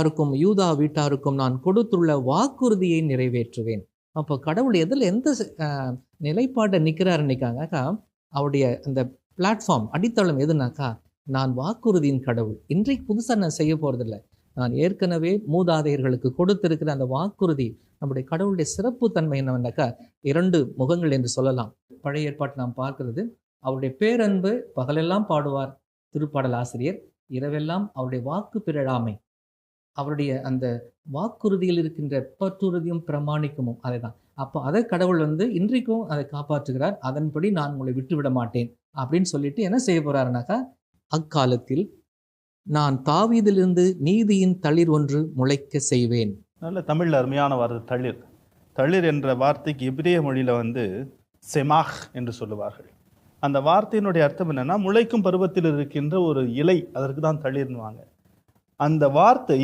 யாருக்கும் யூதா வீட்டாருக்கும் நான் கொடுத்துள்ள வாக்குறுதியை நிறைவேற்றுவேன். அப்போ கடவுள் எந்த நிலைப்பாட்டை நிற்கிறாரு நினைக்காங்கக்கா, அவருடைய அந்த பிளாட்ஃபார்ம் அடித்தளம் எதுனாக்கா, நான் வாக்குறுதியின் கடவுள். இன்றைக்கு புதுசாக நான் செய்ய போறதில்லை. நான் ஏற்கனவே மூதாதையர்களுக்கு கொடுத்திருக்கிற அந்த வாக்குறுதி. நம்முடைய கடவுளுடைய சிறப்பு தன்மை என்னவென்னாக்கா, 2 முகங்கள் என்று சொல்லலாம். பழைய ஏற்பாட்டை நாம் பார்க்கிறது, அவருடைய பேரன்பு பகலெல்லாம் பாடுவார் திருப்பாடல் ஆசிரியர், இரவெல்லாம் அவருடைய வாக்கு பிறழாமை, அவருடைய அந்த வாக்குறுதியில் இருக்கின்ற பற்றுறுதியும் பிரமாணிக்கமும் அதைதான். அப்போ அதை கடவுள் இன்றைக்கும் அதை காப்பாற்றுகிறார். அதன்படி நான் உங்களை விட்டுவிட மாட்டேன் அப்படின்னு சொல்லிட்டு என்ன செய்ய போறாருனாக்கா, அக்காலத்தில் நான் தாவீதிலிருந்து நீதியின் தளிர் ஒன்று முளைக்க செய்வேன். நல்ல தமிழ்ல அருமையான வார்த்தை தளிர். தளிர் என்ற வார்த்தைக்கு எபிரேய மொழியில செமாஹ் என்று சொல்லுவார்கள். அந்த வார்த்தையினுடைய அர்த்தம் என்னன்னா, முளைக்கும் பருவத்தில் இருக்கின்ற ஒரு இலை, அதற்கு தான் தளிர்னுவாங்க. அந்த வார்த்தை